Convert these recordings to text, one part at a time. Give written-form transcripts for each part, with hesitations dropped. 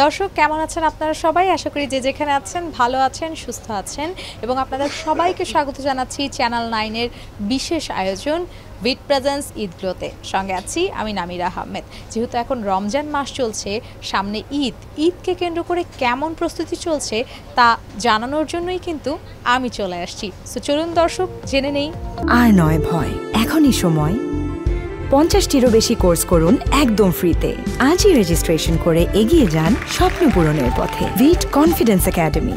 দর্শক কেমন আছেন আপনারা সবাই? আশা করি যে যেখানে আছেন ভালো আছেন, সুস্থ আছেন এবং আপনাদের সবাইকে স্বাগত জানাচ্ছি চ্যানেল 9 এর বিশেষ আয়োজন উইথ প্রেজেন্স ঈদ গ্লোতে। সঙ্গে আছি আমি নামিরা আহমেদ। যেহেতু এখন রমজান মাস চলছে, সামনে ঈদকে কেন্দ্র করে কেমন প্রস্তুতি চলছে তা জানানোর জন্যই কিন্তু আমি চলে আসছি। সো চলুন দর্শক জেনে নেই। আর নয় ভয়, এখনই সময়। 50টিরও বেশি কোর্স করুন একদম ফ্রিতে। আজই রেজিস্ট্রেশন করে এগিয়ে যান স্বপ্ন পূরণের পথে। ভিট কনফিডেন্স একাডেমি।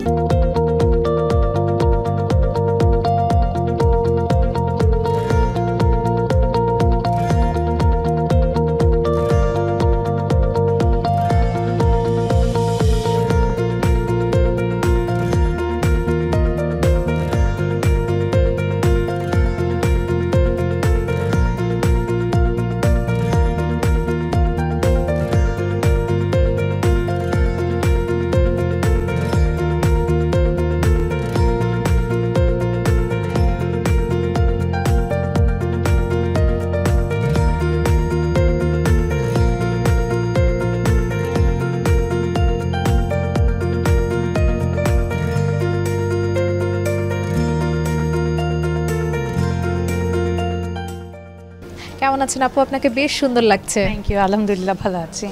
কেমন আছেন আপু? আপনাকে বেশ সুন্দর লাগছে। থ্যাংক ইউ, আলহামদুলিল্লাহ ভালো আছি।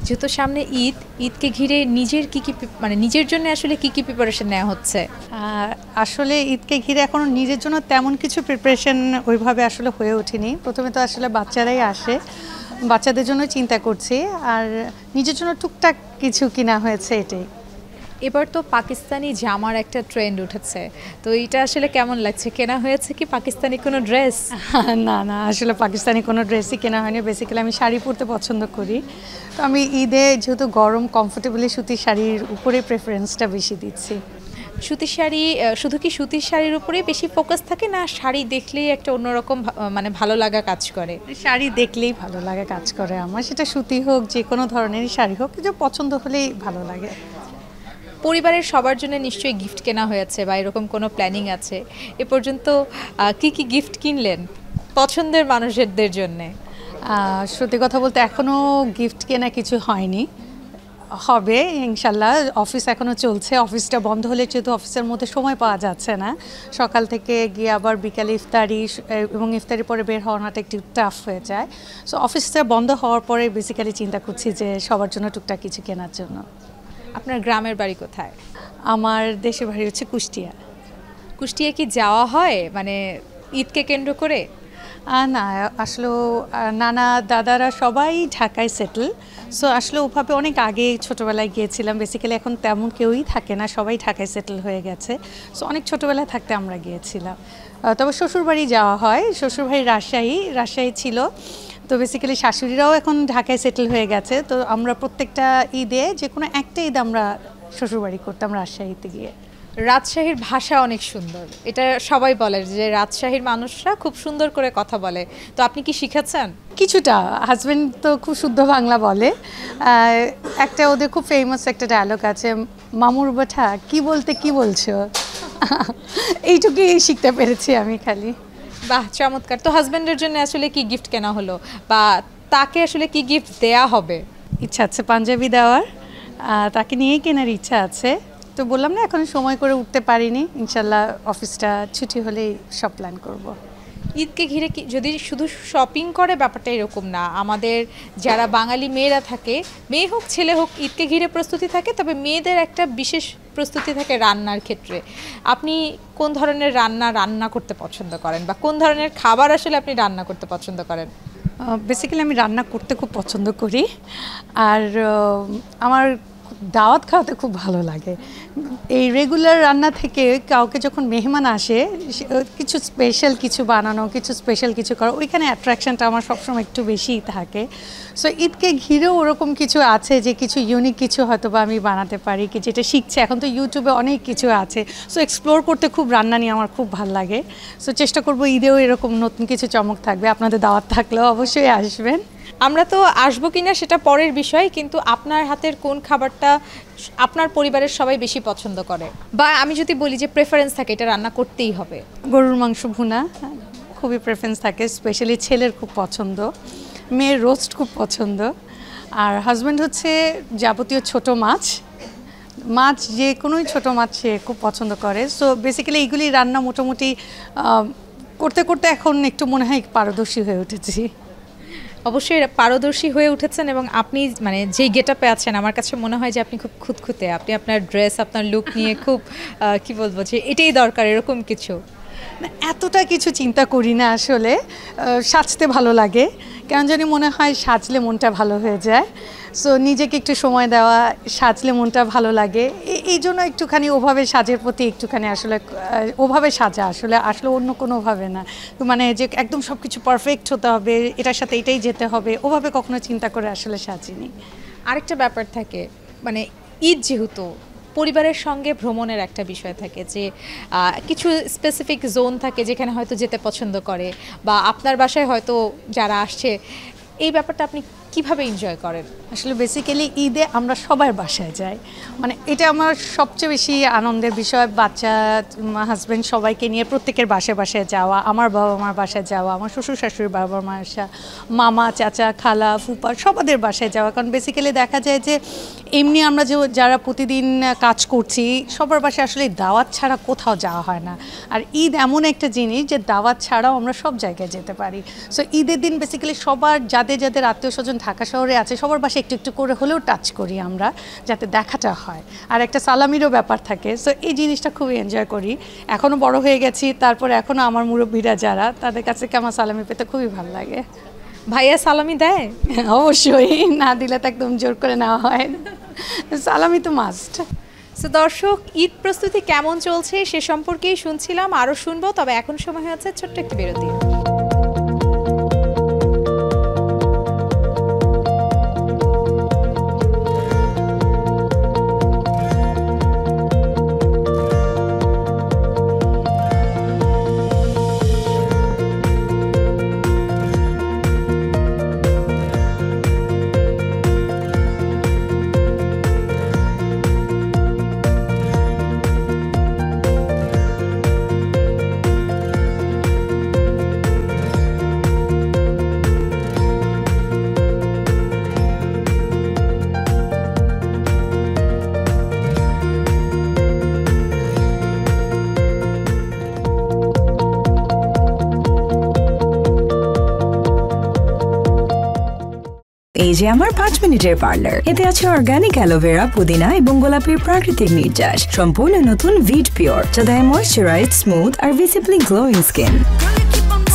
যেহেতু সামনে ঈদকে ঘিরে নিজের নিজের জন্য আসলে কি প্রিপারেশন নেওয়া হচ্ছে? আসলে ঈদকে ঘিরে এখনো নিজের জন্য তেমন কিছু প্রিপারেশন ওইভাবে আসলে হয়ে ওঠেনি। প্রথমে তো আসলে বাচ্চারাই আসে, বাচ্চাদের জন্য চিন্তা করছি, আর নিজের জন্য টুকটাক কিছু কিনা হয়েছে এটাই। এবার তো পাকিস্তানি জামার একটা ট্রেন্ড উঠেছে, তো এটা আসলে কেমন লাগছে? কেনা হয়েছে কি পাকিস্তানি কোনো ড্রেস? না না, আসলে পাকিস্তানি কোনো ড্রেসই কেনা হয়নি। বেসিক্যালি আমি শাড়ি পরতে পছন্দ করি, তো আমি ঈদে যেহেতু গরম কমফোর্টেবলি সুতির শাড়ির উপরে প্রেফারেন্সটা বেশি দিচ্ছি। সুতির শাড়ি শুধু কি সুতির শাড়ির উপরেই বেশি ফোকাস থাকে, না শাড়ি দেখলেই একটা অন্যরকম ভালো লাগা কাজ করে? শাড়ি দেখলেই ভালো লাগে কাজ করে আমার, সেটা সুতি হোক যে কোনো ধরনেরই শাড়ি হোক, কিছু পছন্দ হলেই ভালো লাগে। পরিবারের সবার জন্য নিশ্চয়ই গিফট কেনা হয়েছে বা এরকম কোনো প্ল্যানিং আছে? এ পর্যন্ত কি গিফট কিনলেন পছন্দের মানুষদের জন্য? সত্যি কথা বলতে এখনও গিফট কেনা কিছু হয়নি, হবে ইনশাল্লাহ। অফিস এখনও চলছে, অফিসটা বন্ধ হলে যেহেতু অফিসের মধ্যে সময় পাওয়া যাচ্ছে না, সকাল থেকে গিয়ে আবার বিকালে ইফতারি এবং ইফতারির পরে বের হওয়াটা একটু টাফ হয়ে যায়। সো অফিসটা বন্ধ হওয়ার পরে বেসিক্যালি চিন্তা করছি যে সবার জন্য টুকটাক কিছু কেনার জন্য। আপনার গ্রামের বাড়ি কোথায়? আমার দেশের বাড়ি হচ্ছে কুষ্টিয়া। কুষ্টিয়া কি যাওয়া হয় ঈদকে কেন্দ্র করে? না, আসলে নানা দাদারা সবাই ঢাকায় সেটেল, সো আসলে ওভাবে অনেক আগে ছোটোবেলায় গিয়েছিলাম। বেসিক্যালি এখন তেমন কেউই থাকে না, সবাই ঢাকায় সেটেল হয়ে গেছে। সো অনেক ছোটোবেলায় থাকতে আমরা গিয়েছিলাম। তবে শ্বশুরবাড়ি যাওয়া হয়, শ্বশুরবাড়ি রাজশাহী ছিল। তো বেসিক্যালি শাশুড়িরাও এখন ঢাকায় সেটেল হয়ে গেছে, তো আমরা প্রত্যেকটা ঈদে যে কোনো একটা ঈদ আমরা শ্বশুরবাড়ি করতাম রাজশাহীতে গিয়ে। রাজশাহীর ভাষা অনেক সুন্দর, এটা সবাই বলে যে রাজশাহীর মানুষরা খুব সুন্দর করে কথা বলে, তো আপনি কি শিখেছেন? কিছুটা। হাজব্যান্ড তো খুব শুদ্ধ বাংলা বলে। একটা ওদের খুব ফেমাস একটা ডায়লগ আছে, মামুর বাঠা কি বলতে কি বলছো, এইটুকুই শিখতে পেরেছি আমি খালি। বাহ, চমৎকার। তো হাজব্যান্ডের জন্য আসলে কি গিফট কেনা হলো, বা তাকে আসলে কি গিফট দেয়া হবে? ইচ্ছা আছে পাঞ্জাবি দেওয়ার, তাকে নিয়েই কেনার ইচ্ছা আছে। তো বললাম না, এখন সময় করে উঠতে পারিনি, ইনশাল্লাহ অফিসটা ছুটি হলেই সব প্ল্যান করব। ঈদকে ঘিরে কি যদি শুধু শপিং করে, ব্যাপারটা এরকম না। আমাদের যারা বাঙালি মেয়েরা থাকে, মেয়ে হোক ছেলে হোক, ঈদকে ঘিরে প্রস্তুতি থাকে, তবে মেয়েদের একটা বিশেষ প্রস্তুতি থাকে রান্নার ক্ষেত্রে। আপনি কোন ধরনের রান্না করতে পছন্দ করেন, বা কোন ধরনের খাবার আসলে আপনি রান্না করতে পছন্দ করেন? বেসিক্যালি আমি রান্না করতে খুব পছন্দ করি, আর আমার দাওয়াত খাওয়াতে খুব ভালো লাগে। এই রেগুলার রান্না থেকে কাউকে যখন মেহমান আসে, কিছু স্পেশাল কিছু বানানো, কিছু স্পেশাল কিছু করা, ওইখানে অ্যাট্রাকশনটা আমার সবসময় একটু বেশিই থাকে। সো ঈদকে ঘিরেও ওরকম কিছু আছে যে কিছু ইউনিক কিছু হয়তো বা আমি বানাতে পারি, কি যেটা শিখছে। এখন তো ইউটিউবে অনেক কিছু আছে, সো এক্সপ্লোর করতে খুব রান্না নিয়ে আমার খুব ভালো লাগে। সো চেষ্টা করবো ঈদেও এরকম নতুন কিছু চমক থাকবে। আপনাদের দাওয়াত থাকলেও অবশ্যই আসবেন। আমরা তো আসবো কিনা সেটা পরের বিষয়, কিন্তু আপনার হাতের কোন খাবারটা আপনার পরিবারের সবাই বেশি পছন্দ করে, বা আমি যদি বলি যে প্রেফারেন্স থাকে এটা রান্না করতেই হবে? গরুর মাংস ভুনা খুবই প্রেফারেন্স থাকে, স্পেশালি ছেলের খুব পছন্দ, মেয়ের রোস্ট খুব পছন্দ, আর হাজব্যান্ড হচ্ছে যাবতীয় ছোট মাছ যে কোনোই ছোটো মাছ সে খুব পছন্দ করে। সো বেসিক্যালি এইগুলি রান্না মোটামুটি করতে করতে এখন একটু মনে হয় পারদর্শী হয়ে উঠেছি। অবশ্যই পারদর্শী হয়ে উঠেছেন এবং আপনি মানে যেই গেটআপে আছেন আমার কাছে মনে হয় যে আপনি খুব খুঁতখুঁতে, আপনি আপনার ড্রেস আপনার লুক নিয়ে খুব কি বলবো যে এটাই দরকার এরকম কিছু না, এতটা কিছু চিন্তা করি না আসলে। সাজতে ভালো লাগে, কেন জানি মনে হয় সাজলে মনটা ভালো হয়ে যায়। সো নিজেকে একটু সময় দেওয়া, সাজলে মনটা ভালো লাগে, এই জন্য একটুখানি ওভাবে সাজের প্রতি একটুখানি আসলে ওভাবে সাজা আসলে অন্য কোনোভাবে না, মানে যে একদম সব কিছু পারফেক্ট হতে হবে, এটার সাথে এটাই যেতে হবে, ওভাবে কখনো চিন্তা করে আসলে সাজিনি। আরেকটা ব্যাপার থাকে, মানে ঈদ যেহেতু পরিবারের সঙ্গে ভ্রমণের একটা বিষয় থাকে যে কিছু স্পেসিফিক জোন থাকে যেখানে হয়তো যেতে পছন্দ করে, বা আপনার বাসায় হয়তো যারা আসছে, এই ব্যাপারটা আপনি কিভাবে এনজয় করেন? আসলে বেসিক্যালি ঈদে আমরা সবার বাসায় যাই, মানে এটা আমার সবচেয়ে বেশি আনন্দের বিষয়। বাচ্চা, হাজব্যান্ড সবাইকে নিয়ে প্রত্যেকের বাসায় যাওয়া, আমার বাবা মার বাসায় যাওয়া, আমার শ্বশুর শাশুড়ির বাবা মার বাসা, মামা চাচা খালা ফুপা সবাদের বাসায় যাওয়া। কারণ বেসিক্যালি দেখা যায় যে এমনি আমরা যারা প্রতিদিন কাজ করছি সবার বাসায় আসলে দাওয়াত ছাড়া কোথাও যাওয়া হয় না। আর ঈদ এমন একটা জিনিস যে দাওয়াত ছাড়াও আমরা সব জায়গায় যেতে পারি। সো ঈদের দিন বেসিক্যালি সবার যাদের আত্মীয় স্বজন ঢাকা শহরে আছে সবার বাসায় একটু একটু করে হলেও টাচ করি আমরা, যাতে দেখাটা হয়। আর একটা সালামিরও ব্যাপার থাকে। সো এই জিনিসটা খুবই এনজয় করি। এখনও বড় হয়ে গেছি, তারপরে এখনও আমার মুরব্বীরা যারা, তাদের কাছে আমার সালামি পেতে খুবই ভালো লাগে। ভাইয়া সালামি দেয়? অবশ্যই, না দিলে তো একদম জোর করে নেওয়া হয়, সালামি তো মাস্ট। সো দর্শক, ঈদ প্রস্তুতি কেমন চলছে সে সম্পর্কেই শুনছিলাম, আরও শুনবো, তবে এখন সময় হচ্ছে ছোট্ট একটি বিরতি। এই যে আমার 5 মিনিটের পার্লার, এতে আছে অর্গানিক অ্যালোভেরা, পুদিনা এবং গোলাপের প্রাকৃতিক নির্যাস, সম্পূর্ণ নতুন ভিট পিওর, যা দেয় ময়শ্চারাইজড, স্মুথ আর ভিজিবলি গ্লোয়িং স্কিন।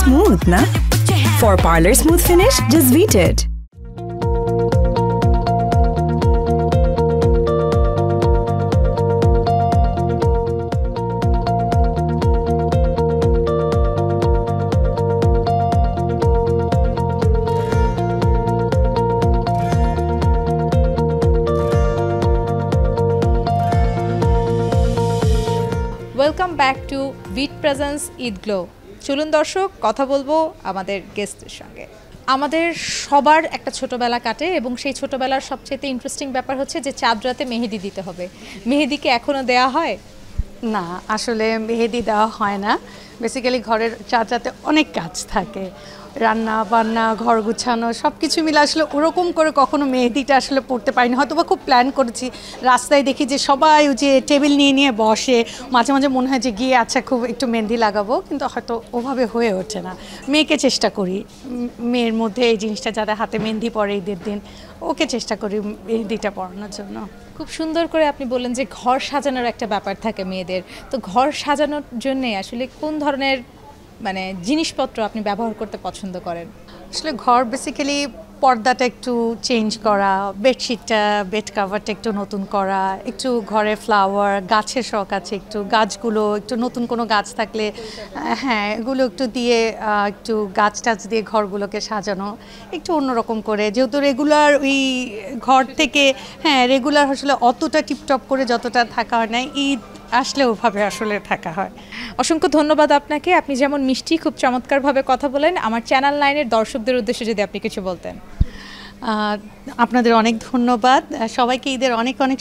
স্মুথ না? For parlour smooth finish, just Veet it. Welcome back to Veet presence Eid glow. চলুন দর্শক, কথা বলবো আমাদের গেস্টের সঙ্গে। আমাদের সবার একটা ছোটবেলা কাটে এবং সেই ছোটবেলার সবচেয়ে ইন্টারেস্টিং ব্যাপার হচ্ছে যে চাঁদ রাতে মেহেদি দিতে হবে। মেহেদিকে এখনো দেয়া হয়? না, আসলে মেহেদি দেওয়া হয় না। বেসিক্যালি ঘরের চাঁদ রাতে অনেক কাজ থাকে, রান্না বান্না, ঘর গুছানো, সব কিছু মিলে আসলে ওরকম করে কখনো মেহেদিটা আসলে পড়তে পারিনি। হয়তো বা খুব প্ল্যান করেছি, রাস্তায় দেখি যে সবাই যে টেবিল নিয়ে বসে, মাঝে মাঝে মনে হয় যে গিয়ে আচ্ছা খুব একটু মেহেদি লাগাবো, কিন্তু হয়তো ওভাবে হয়ে ওঠে না। মেয়েকে চেষ্টা করি, মেয়ের মধ্যে এই জিনিসটা যারা হাতে মেহেদি পরে ঈদের দিন, ওকে চেষ্টা করি মেহেদিটা পরানোর জন্য। খুব সুন্দর করে আপনি বললেন যে ঘর সাজানোর একটা ব্যাপার থাকে মেয়েদের, তো ঘর সাজানোর জন্য আসলে কোন ধরনের মানে জিনিসপত্র আপনি ব্যবহার করতে পছন্দ করেন? আসলে ঘর বেসিক্যালি পর্দাটা একটু চেঞ্জ করা, বেডশিটটা, বেড কাভারটা একটু নতুন করা, একটু ঘরে ফ্লাওয়ার, গাছের শখ আছে, একটু গাছগুলো একটু নতুন কোনো গাছ থাকলে হ্যাঁ এগুলো একটু দিয়ে একটু গাছ টাছ দিয়ে ঘরগুলোকে সাজানো একটু অন্যরকম করে, যেহেতু রেগুলার ওই ঘর থেকে হ্যাঁ রেগুলার আসলে অতটা টিপটপ করে যতটা থাকা হয় না, ঈদ আসলে ওভাবে আসলে থাকা হয়। অসংখ্য ধন্যবাদ আপনাকে। আপনি যেমন মিষ্টি, খুব চমৎকারভাবে কথা বলেন। আমার চ্যানেল 9-এর দর্শকদের উদ্দেশ্যে যদি আপনি কিছু বলতেন। আপনাদের অনেক ধন্যবাদ, সবাইকে ঈদের অনেক অনেক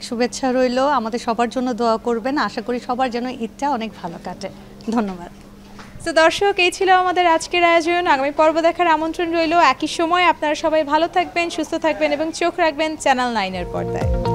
শুভেচ্ছা রইল। আমাদের সবার জন্য দোয়া করবেন, আশা করি সবার যেন ঈদটা অনেক ভালো কাটে। ধন্যবাদ। তো দর্শক, এই ছিল আমাদের আজকের আয়োজন। আগামী পর্ব দেখার আমন্ত্রণ রইল। একই সময় আপনারা সবাই ভালো থাকবেন, সুস্থ থাকবেন এবং চোখ রাখবেন চ্যানেল 9 এর পর্দায়।